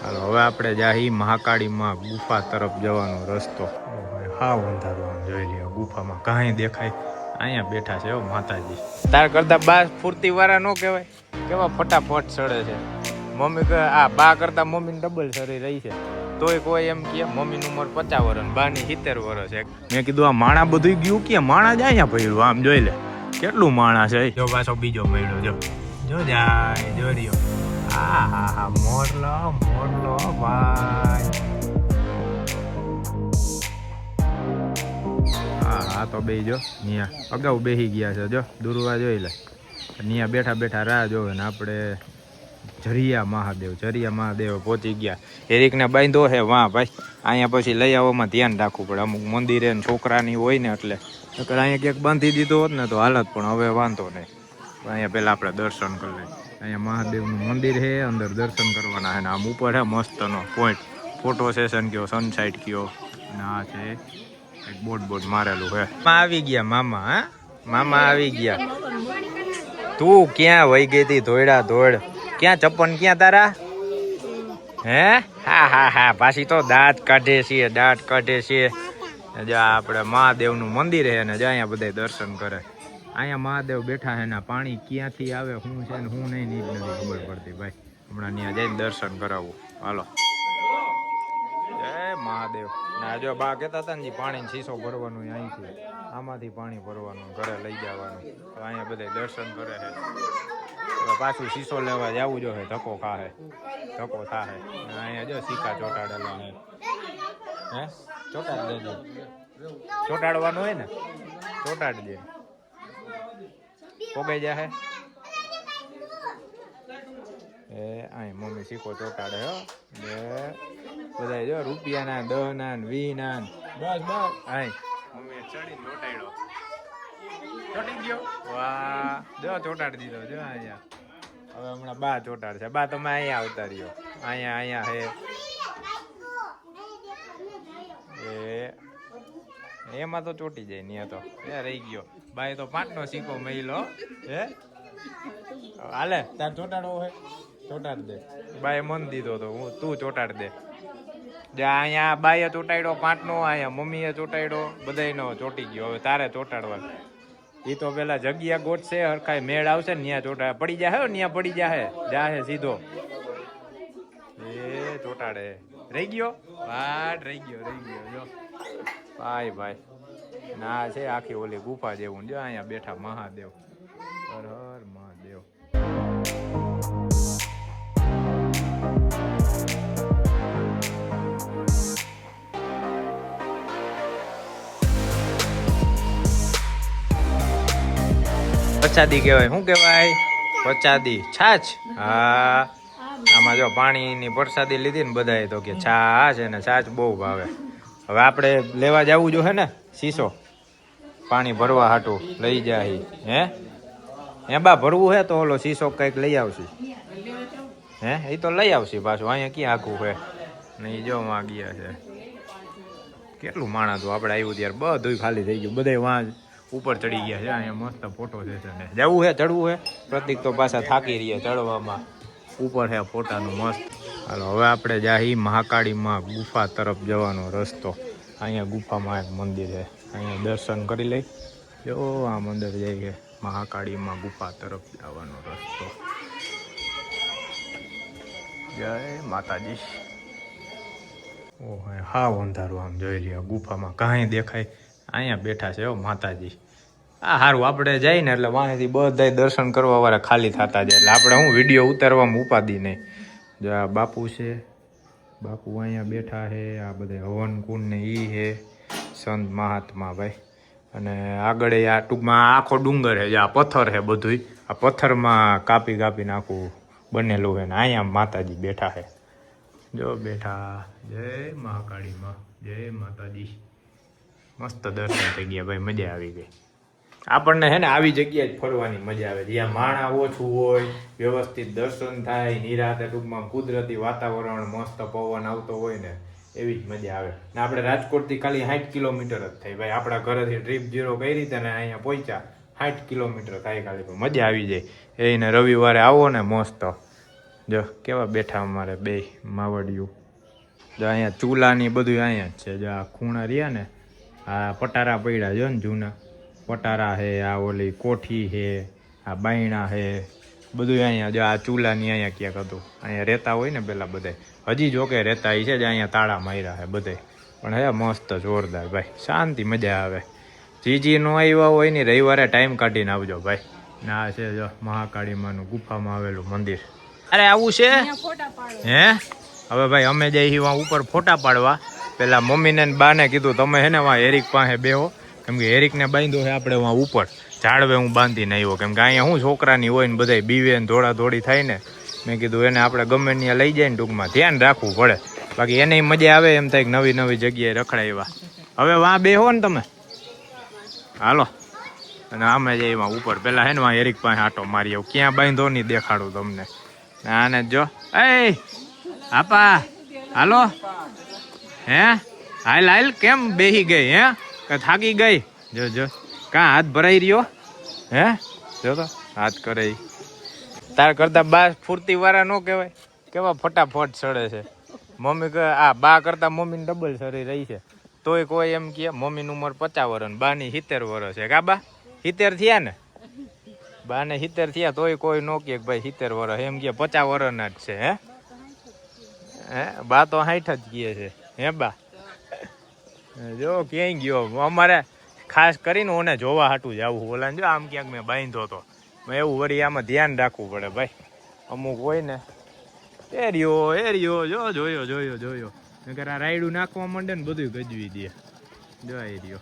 હાલો હવે આપણે જાહી મહાકાળીમાં ગુફા તરફ જવાનો રસ્તો. હા અંધારું આમ જોઈ લ્યો, ગુફામાં કાંઈ દેખાય. અહીંયા બેઠા છે માતાજી. તાર કરતા બા ફૂર્તિ વાળા ન કહેવાય, કેવા ફટાફટ ચડે છે. મમ્મી કહે આ બા કરતા મમ્મીને ડબલ શરીર રહી છે, તોય કોઈ એમ કે મમ્મીની ઉંમર 50 વર્ષ, બાની 70 વર્ષ છે. મેં કીધું આ માણા બધું ગયું કે માણા જ અહીંયા ભર્યું, આમ જોઈ લે કેટલું માણા છે. જો પાછો બીજો મળ્યો, જો જાય જો રહ્યો. હા મોરલો ભાઈ. હા તો બે જો નિયા અગાઉ બેસી ગયા છે. જો દુર્વા જોઈ લે, નિયા બેઠા બેઠા રાહ જોવે ને આપણે જરિયા મહાદેવ પહોંચી ગયા. એરિકને બાંધો છે વાહ ભાઈ. અહીંયા પછી લઈ આવવામાં ધ્યાન રાખવું પડે, અમુક મંદિરે છોકરાની હોય ને એટલે અહીંયા ક્યાંક બાંધી દીધો હોત ને તો હાલત, પણ હવે વાંધો નહીં. અહીંયા પહેલાં આપણે દર્શન કરી લઈએ. અહીંયા મહાદેવનું મંદિર છે, અંદર દર્શન કરવાના છે ને આમ ઉપર છે મસ્તનો પોઈન્ટ, ફોટો સેશન કયો, સનસાઇટ કયો, અને આ છે એક બોર્ડ મારેલું છે. આવી ગયા મામા. હા મામા આવી ગયા. તું ક્યાં વહી ગઈ હતી? ધોયડા ધોડ ક્યાં? ચપ્પન ક્યાં તારા? હે હા પાછી તો દાંત કાઢે છે. જો આપણે મહાદેવનું મંદિર છે ને અહીંયા બધા દર્શન કરે. અહીંયા મહાદેવ બેઠા છે ને પાણી ક્યાંથી આવે, શું છે ને શું નહીં નીટ નથી ખબર પડતી ભાઈ. હમણાં ત્યાં જઈને દર્શન કરાવવું. હાલો જય મહાદેવ. ના જો બા કહેતા હતા ને પાણીનો શીશો ભરવાનું અહીંથી, આમાંથી પાણી ભરવાનું, ઘરે લઈ જવાનું. તો અહીંયા બધા દર્શન કરે છે. પાછું શીશો લેવા જવું જો છે, ધક્કો થાય. અહીંયા જો સિક્કા ચોટાડેલા છે. હે ચોટાડ દેજો, ચોટાડવાનું હોય ને ચોટાડી દે. પોગાઈ જાય એ અહીં મમ્મી સિક્કો ચોટાડે હો. બધા જો રૂપિયાના 10 ના 20 ના બસ અહીં મમ્મી ચડી ચોટાડ્યો, ચોટી ગયો. વાહ જો ચોટાડી દીધો. જો અહીંયા હવે હમણાં બા ચોટાડશે. બા તમે અહીંયા આવતા રહ્યો. અહીંયા હે એમાં તો ચોટી જાય ને તો એ રહી ગયો. બાય તો 5 નો સિક્કો મેલો હે. હાલે તાર ચોટાડવો હોય ચોટાડ દે. બાએ મન દીધો તો તું ચોટાડ દે. અહીંયા બાએ ચોટાડ્યો 5 નો, અહીંયા મમ્મીએ ચોટાડ્યો, બધાનો ચોટી ગયો. હવે તારે ચોટાડવાનું. એ તો પેલા જગ્યા ગોઠશે, હરખાય મેળ આવશે ને ત્યાં ચોટાડે. પડી જાય ત્યાં પડી જાહે સીધો. એ ચોટાડે રહી ગયો. વાટ રહી ગયો જો ભાઈ ના છે આખી ઓલી ગુફા જેવું. જો અહીંયા બેઠા મહાદેવ. હર હર મહાદેવ. પ્રસાદી કહેવાય. શું કહેવાય? પ્રસાદી. છાછ. હા આમાં જો પાણીની પ્રસાદી લીધી ને બધાએ તો કે છાછ, અને છાછ બહુ ભાવે. હવે આપણે લેવા જવું જો હે ને શીશો, પાણી ભરવા હાટું લઈ જાય. હે બા ભરવું હે તો ઓલો શીશો કંઈક લઈ આવશે. એ તો લઈ આવશે પાછું. અહીંયા ક્યાં આખું છે નહીં. જો માં ગયા છે. કેટલું માણસ હતું આપણે આવ્યું ત્યારે, બધું ખાલી થઈ ગયું. બધા વાં ઉપર ચડી ગયા છે. અહીંયા મસ્ત ફોટો છે. જવું છે ચડવું છે. પ્રતિક તો પાછા થાકી રહ્યા ચડવામાં. ઉપર છે ફોટાનું મસ્ત. હાલો હવે આપણે જાહી મહાકાળીમાં ગુફા તરફ જવાનો રસ્તો. અહીંયા ગુફામાં એક મંદિર છે, અહીંયા દર્શન કરી લઈ. જો આ મંદિર જાય છે મહાકાળીમાં ગુફા તરફ જવાનો રસ્તો. જય માતાજી. ઓહ હા અંધારું આમ જોઈ લ્યો, ગુફામાં કાંઈ દેખાય. અહીંયા બેઠા છે માતાજી. આ સારું આપણે જાય ને એટલે વાંથી બધા દર્શન કરવા વાળા ખાલી થતા જાય. એટલે આપણે હું વિડીયો ઉતારવામાં ઉપાદી નહીં. જો આ બાપુ છે, બાપુ અહીંયા બેઠા છે. આ બધા હવન કુંડ ને ઈ છે સંત મહાત્મા ભાઈ. અને આગળ આ ટૂંકમાં આખો ડુંગર છે. આ પથ્થર છે બધું. આ પથ્થરમાં કાપી આખું બનેલું છે ને અહીંયા માતાજી બેઠા છે. જો બેઠા. જય મહાકાળીમાં, જય માતાજી. મસ્ત દર્શન થઈ ગયા ભાઈ, મજા આવી ગઈ. આપણને છે ને આવી જગ્યાએ જ ફરવાની મજા આવે, જ્યાં માણા ઓછું હોય, વ્યવસ્થિત દર્શન થાય, નિરાતે ટૂંકમાં કુદરતી વાતાવરણ, મસ્ત પવન આવતો હોય ને એવી જ મજા આવે. ને આપણે રાજકોટથી ખાલી 60 કિલોમીટર જ થાય ભાઈ. આપણા ઘરેથી ટ્રીપ 0 કરી રીતે ને અહીંયા પહોંચ્યા 60 કિલોમીટર થાય ખાલી. મજા આવી જાય. એને રવિવારે આવો ને મસ્ત જો કેવા બેઠા અમારે બે માવડિયું. જો અહીંયા ચૂલાની બધું અહીંયા જ છે. જો આ ખૂણા રહ્યા ને આ પટારા પડ્યા જો ને જૂના પટારા હે, આ ઓલી કોઠી હે, આ બાયણા હે, બધું અહીંયા. જો આ ચૂલાની અહીંયા ક્યાંક હતું, અહીંયા રહેતા હોય ને પેલા બધા, હજી જોકે રહેતા છે જ. અહીંયા તાળા માર્યા છે બધે, પણ હે મસ્ત જોરદાર ભાઈ, શાંતિ મજા આવે. જીજી નો આવ્યા હોય ને રવિવારે ટાઈમ કાઢીને આવજો ભાઈ. ના છે જો મહાકાળી માનું ગુફામાં આવેલું મંદિર. અરે આવું છે હે. હવે ભાઈ અમે જઈએ વાં ઉપર ફોટા પાડવા. પેલા મમ્મીને ને બાને કીધું તમે હે ને વાં હેરિક પાસે બેહો, કેમ કે હેરિકને બાંધ્યો છે આપણે વાં ઉપર ઝાડવે. હું બાંધીને આવ્યો, કેમ કે અહીંયા શું છોકરાની હોય ને બધા બીવે ને દોડા દોડી થાય ને. મેં કીધું એને આપણે ગમે ત્યાં લઈ જાય ને ટૂંકમાં ધ્યાન રાખવું પડે, બાકી એને મજા આવે એમ થાય કે નવી નવી જગ્યાએ રખડાવ્યા. હવે વાં બેહો ને તમે, હાલો. અને અમે જઈએ વાં ઉપર. પેલા હે ને વાં હેરિક પાસે આટો મારી આવું, ક્યાં બાંધો નહીં દેખાડું તમને. આને જો એ આપા હાલો હે, હાલ હાલ. કેમ બેહી ગઈ હે કે થાકી ગઈ? જો જો કાં હાથ ભરાઈ રહ્યો હે, જો તો હાથ કરે. તાર કરતા બા ફૂર્તિ વાળા નો કહેવાય, કેવા ફટાફટ સડે છે. મમ્મી કે આ બા કરતા મમ્મીને ડબલ સરી રહી છે. તોય કોઈ એમ કે મમ્મીની ઉંમર 50 વર્ષ, બાની 70 વર્ષ છે. કા બા 70 થયા ને? બાને 70 થયા તોય કોઈ નો કે ભાઈ 70 વર્ષ, એમ કે 50 વર્ષના જ છે. હે બા તો 60 જ કહે છે. હે બા જો ક્યાંય ગયો. અમારે ખાસ કરીને ઓને જોવા હાટું જવું. ઓલાને જો આમ ક્યાંક મેં બાંધ્યો હતો, એવું વળી આમાં ધ્યાન રાખવું પડે ભાઈ. અમુક હોય ને એરિયો જો જોયો જોયો જોયો નકર આ રાયડું નાખવા માંડે ને બધું ગજવી દે. જો એ રહ્યો.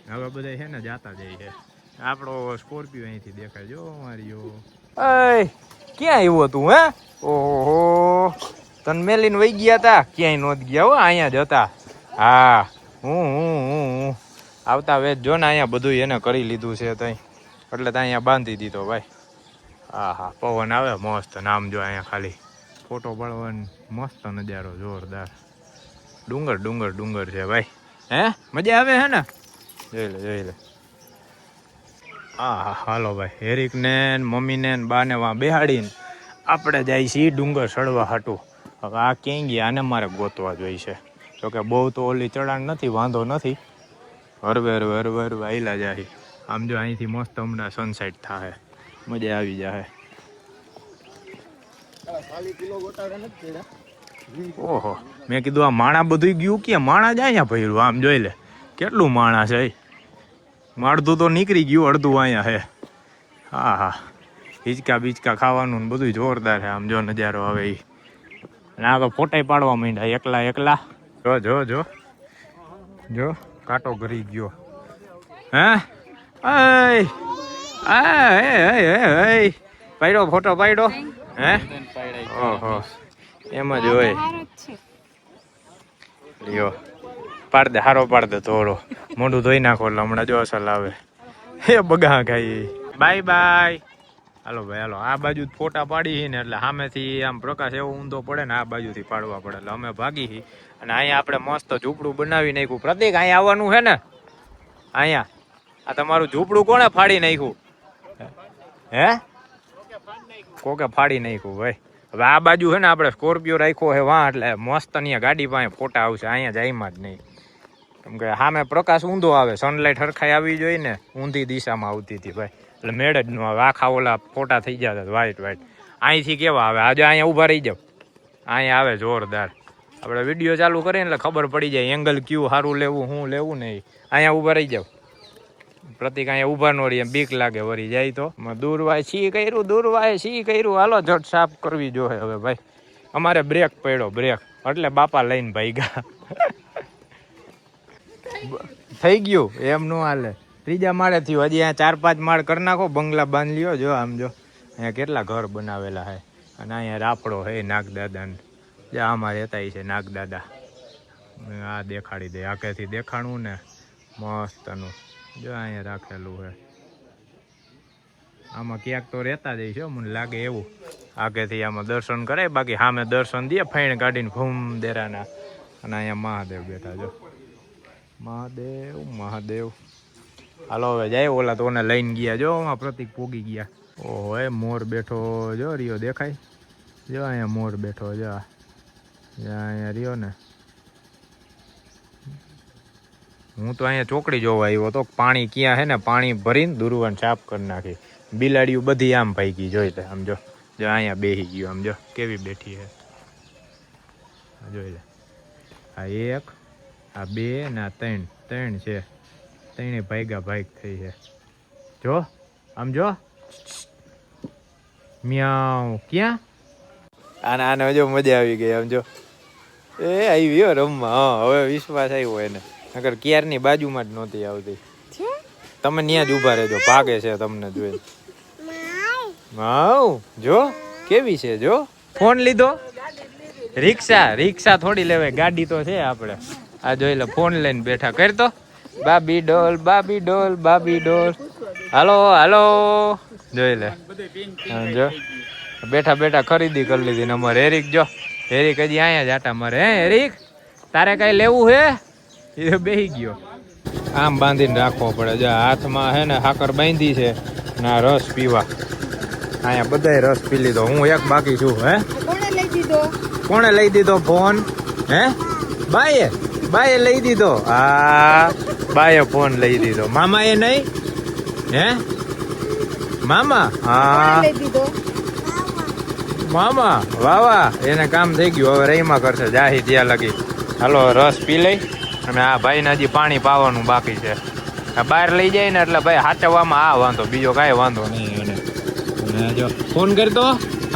હવે બધા છે ને જાતા જાય છે. આપણો સ્કોર્પિયો અહીંથી દેખાય જો મારીયો. એ ક્યાં આવ્યો તું હે? ઓહો તને મેલીને વહી ગયા તા? ક્યાંય નોંધ ગયા હો, અહીંયા જ હતા. હા હું આવતા વેચ જો ને અહીંયા બધું એને કરી લીધું છે તઈ, એટલે ત્યાં અહીંયા બાંધી દીધો ભાઈ. હા હા પવન આવે મસ્ત. નામ જો અહીંયા ખાલી ફોટો પાડવાનો મસ્ત નજારો જોરદાર. ડુંગર ડુંગર ડુંગર છે ભાઈ. હે મજા આવે હે ને? જોઈ લે જોઈ લે. હા હા હાલો ભાઈ. હેરિક ને મમ્મી ને બા ને વાં બેહાડીને આપણે જાય છીએ ડુંગર ચડવા હાટું. હવે આ ક્યાંય ગયા, આને મારે ગોતવા જોઈ છે. જોકે બહુ તો ઓલી ચડાણ નથી, વાંધો નથી. હરવે હરવે હરવે હરવે આયલા જાય. આમ જો અહીંથી મસ્ત હમણાં સનસેટ થાય, મજા આવી જાય. ઓહો મેં કીધું આ માણા બધું ગયું કે માણા જાય અહીંયા ભર્યું. આમ જોઈ લે કેટલું માણા છે. અડધું તો નીકળી ગયું, અડધું અહીંયા હે. હા હા હિંચકા બીચકા ખાવાનું ને બધું જોરદાર છે. આમ જો નજારો આવે એ. અને આ તો ફોટા પાડવા માંડ્યા એકલા એકલા. જો જો જો જો કાંટો ઘરી ગયો. હે પાડ્યો ફોટો પાડ્યો હે? ઓહો એમ જ હોય. લ્યો પાડ દે, હારો પાડ દે થોડો. મોઢું ધોઈ નાખો એટલે હમણાં જો અસલ આવે. હે બગા ખાઈ. Bye bye. હાલો ભાઈ હાલો. આ બાજુ ફોટા પાડી ને એટલે સામેથી આમ પ્રકાશ એવો ઊંધો પડે ને આ બાજુથી પાડવા પડે, એટલે અમે ભાગી. અને અહીંયા આપણે મસ્ત ઝૂંપડું બનાવી નાખ્યું. પ્રતિક અહીંયા આવવાનું છે ને? અહીંયા આ તમારું ઝૂંપડું કોણે ફાડી નાખ્યું? હે કોકે ફાડી નાખ્યું ભાઈ. હવે આ બાજુ છે ને આપણે સ્કોર્પિયો રાખ્યો છે વાં, એટલે મસ્ત અહીંયા ગાડી પાસે ફોટા આવશે. અહીંયા જાયમાં જ નહીં, કેમ કે સામે પ્રકાશ ઊંધો આવે, સનલાઇટ હરખાઈ આવી જોઈએ ને, ઊંધી દિશામાં આવતી હતી ભાઈ, એટલે મેળ જ ન આવે. આખા ઓલા ફોટા થઈ જતા વ્હાઈટ વ્હાઈટ. અહીંથી કેવા આવે? આજે અહીંયા ઊભા રહી જાવ, અહીંયા આવે જોરદાર. આપણે વિડીયો ચાલુ કરીએ એટલે ખબર પડી જાય એંગલ કયું સારું લેવું, શું લેવું નહીં. અહીંયા ઊભા રહી જાવ. પ્રતિક અહીંયા ઊભા ન રહીએ, બીક લાગે વળી જાય તો. દૂરવાય સી કર્યું, દૂરવાય સી કર્યું. હાલો ઝટ સાફ કરવી જોઈએ હવે ભાઈ. અમારે બ્રેક પડ્યો, બ્રેક એટલે બાપા લઈને ભાગ્યા. થઈ ગયું એમ નો હાલે. ત્રીજા માળે થયું, હજી અહીંયા 4-5 માળ કરી નાખો, બંગલા બાંધ લ્યો. જો આમ જો અહીંયા કેટલા ઘર બનાવેલા છે. અને અહીંયા રાફડો હે નાગદાદાને. જ્યાં આમાં રહેતા છે નાગદાદા. આ દેખાડી દે આખેથી દેખાણું ને મસ્તનું. જો અહીંયા રાખેલું છે. આમાં ક્યાંક તો રહેતા જ છે મને લાગે એવું. આગેથી આમાં દર્શન કરે, બાકી સામે દર્શન દે ફાઈણ કાઢીને ભૂમ દેરાના. અને અહીંયા મહાદેવ બેઠા જો. મહાદેવ મહાદેવ. હાલો હવે જાય. ઓલા તો ઓને લઈને ગયા જો, પ્રતિક પોગી ગયા. ઓહો એ મોર બેઠો જો રહ્યો દેખાય. જો અહીંયા મોર બેઠો જો અહીંયા રહ્યો ને. હું તો અહીંયા ચોકડી જોવા આવ્યો તો પાણી ક્યાં હે ને પાણી ભરીને દુર્વાન સાફ કરી નાખી. બિલાડીઓ બધી આમ ભાગી જોઈ લે આમ જો અહીંયા બેસી ગયો આમ જો કેવી બેઠી હે જોઈ લે. આ એક આ બે ને આ ત્રણ છે. ત્રણે ભાગ્યા ભાગ થઈ છે જો આમ જો મ્યાઉ ક્યાં આને જો મજા આવી ગઈ આમ જો એ આવી હો રમવા. હા હવે વિશ્વાસ આવ્યો એને નકર ક્યારની બાજુમાં જ નહોતી આવતી. તમે ત્યાં જ ઊભા રહેજો ભાગે છે તમને જોઈ. માઉ જો કેવી છે જો. ફોન લીધો રિક્ષા થોડી લેવાય ગાડી તો છે આપણે. આ જોઈ લે ફોન લઈને બેઠા કરતો બાબી ડોલ હાલો જોઈ લે જો બેઠા ખરીદી કરી લીધી ને અમારે હેરિક જો હેરિક હજી અહીંયા જ આટા મારે. હે હેરિક તારે કઈ લેવું હે? એ બેહી ગયો. આમ બાંધીને રાખવો પડે જો હાથમાં હે ને હાકર બાંધી છે ના રસ પીવા. અહીંયા બધાય રસ પી લીધો હું એક બાકી છું. હે કોણે લઈ દીધો ફોન? હે બાએ લઈ દીધો. હા બાએ ફોન લઈ દીધો મામાએ નહીં. હે મામા? હા મામા વાહ એને કામ થઈ ગયું. હવે રહીમાં કરશે જાહી ત્યાં લગી. હાલો રસ પી લઈ અને આ ભાઈને હજી પાણી પાવાનું બાકી છે. આ બહાર લઈ જાય ને એટલે ભાઈ હાચવવામાં આ વાંધો બીજો કાંઈ વાંધો નહીં એને. અને જો ફોન કરતો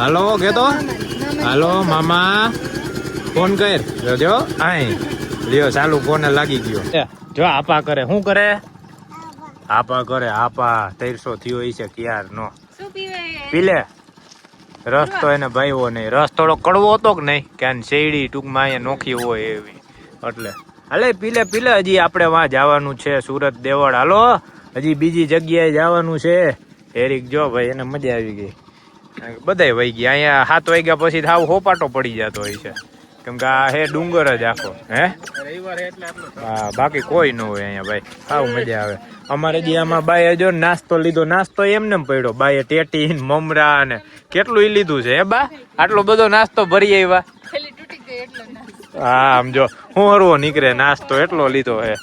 હાલો કેતો હાલો મામા ફોન કર જો આય લ્યો ચાલુ ફોને લાગી ગયો. જો આપા કરે શું કરે? આપા કરે આપા 300 થયો છે ક્યાર નો પીલે. રસ તો એને ભાઈઓ નહીં. રસ થોડો કડવો હતો કે નહીં કે શેરડી ટૂંકમાં અહીંયા નોખી હોય એવી એટલે હાલે પીલે હજી આપણે વાં જવાનું છે સુરત દેવળ. હાલો હજી બીજી જગ્યાએ જવાનું છે. હેરિક જો ભાઈ એને મજા આવી ગઈ. બધાય વહી ગયા અહીંયા 7 વાગ્યા પછી થાવ હોપાટો પડી જતો હોય છે કેમ કે આ હે ડુંગર જ આખો. હે હા બાકી કોઈ ન હોય અહીંયા ભાઈ. સાવ મજા આવે. અમારે જે આમાં બાએ જો નાસ્તો લીધો. નાસ્તો એમને પડ્યો. બાએ ટેટી મમરા ને કેટલું લીધું છે હે બા? આટલો બધો નાસ્તો ભરી આવ્યા. હા આમ જો હું હરવો નીકળે નાસ્તો એટલો લીધો હે.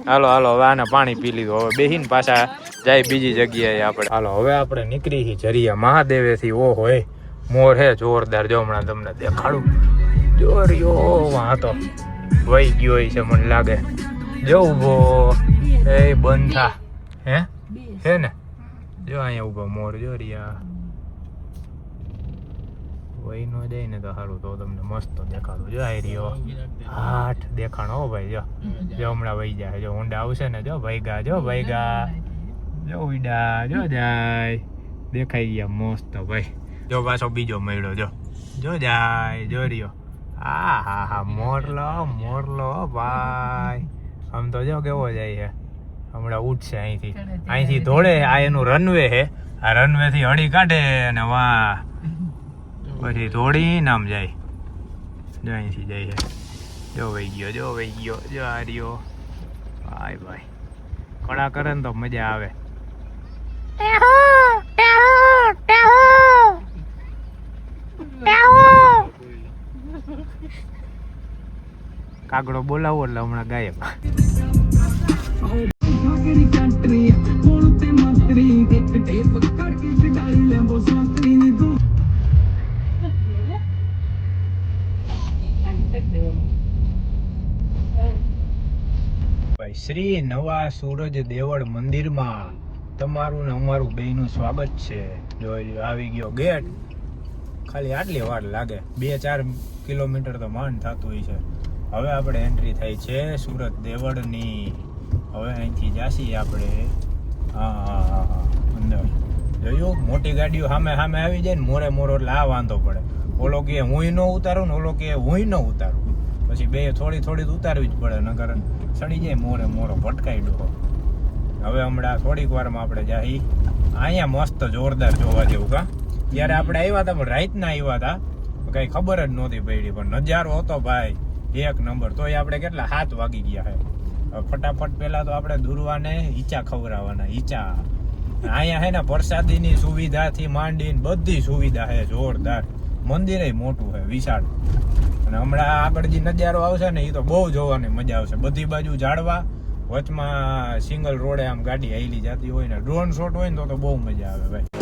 હાલો હવે આને પાણી પી લીધું. હવે બેહીને પાછા જાય બીજી જગ્યાએ આપણે. હાલો હવે આપણે નીકળી જરિયા મહાદેવેથી. ઓ હોય મોર હે જોરદાર. જો હમણાં તમને દેખાડું. જોરિયો વાં તો વહી ગયો છે મને લાગે. જો ઉભો એ બંધ થા. હે ને જો અહીંયા ઉભો મોર જો રિયા. વહી નો જાય ને તો સારું તો તમને મસ્ત દેખાડું. જો આ રહ્યો હાથ દેખાણો હો ભાઈ. જો હમણાં વહી જાય. જો ઊંડા આવશે ને જો ભાઈગા જો ઉડા જો જાય દેખાઈ ગયા મસ્ત ભાઈ. જો પાછો બીજો મળ્યો જો જાય જો રહ્યો. હા મોરલો ભાઈ. આમ તો જો કેવો જાય છે. હમણાં ઉઠશે અહીંથી ધોળે. આ એનું રનવે છે. આ રનવે થી હળી કાઢે અને વાહ પછી ધોળી નામ જાય. જો અહીંથી જાય છે. જો વહી ગયો જો આ રહ્યો. ભાઈ કળા કરે ને તો મજા આવે. કાગડો બોલાવો એટલે હમણાં ગાયબ. શ્રી નવા સૂરજ દેવળ મંદિરમાં તમારું ને અમારું બેયનું સ્વાગત છે. જોઈ આવી ગયો ગેટ. ખાલી આટલી વાર લાગે 2-4 કિલોમીટર તો માંડ થતું હોય છે. હવે આપણે એન્ટ્રી થઈ છે સુરત દેવળની. હવે અહીંથી જાસી આપણે. હા અંદર જોયું મોટી ગાડીઓ સામે આવી જાય ને મોરો એટલે આ વાંધો પડે. ઓલો કે હું ન ઉતારું ને ઓલો કે હું ન ઉતારું. પછી બે થોડી ઉતારવી જ પડે નકર સડી જાય મોરો ભટકાઈ ડો. હવે હમણાં થોડીક વારમાં આપણે જાય અહીંયા મસ્ત જોરદાર જોવા જેવું. કા જ્યારે આપણે આવ્યા હતા પણ રાતના આવ્યા હતા કઈ ખબર જ નહોતી પડી પણ નજારો હતો ભાઈ એક નંબર. તોય આપણે કેટલા 7 વાગી ગયા છે. ફટાફટ પેલા તો આપણે દુર્વાને ઈચા ખવડાવવાના. અહીંયા હે ને પ્રસાદીની સુવિધાથી માંડીને બધી સુવિધા છે જોરદાર. મંદિરે મોટું છે, વિશાળ. અને હમણાં આગળ જે નજારો આવશે ને એ તો બહુ જોવાની મજા આવશે. બધી બાજુ ઝાડવા, વચમાં સિંગલ રોડે આમ ગાડી હાઈલી જતી હોય ને ડ્રોન શોટ હોય ને તો બહુ મજા આવે ભાઈ.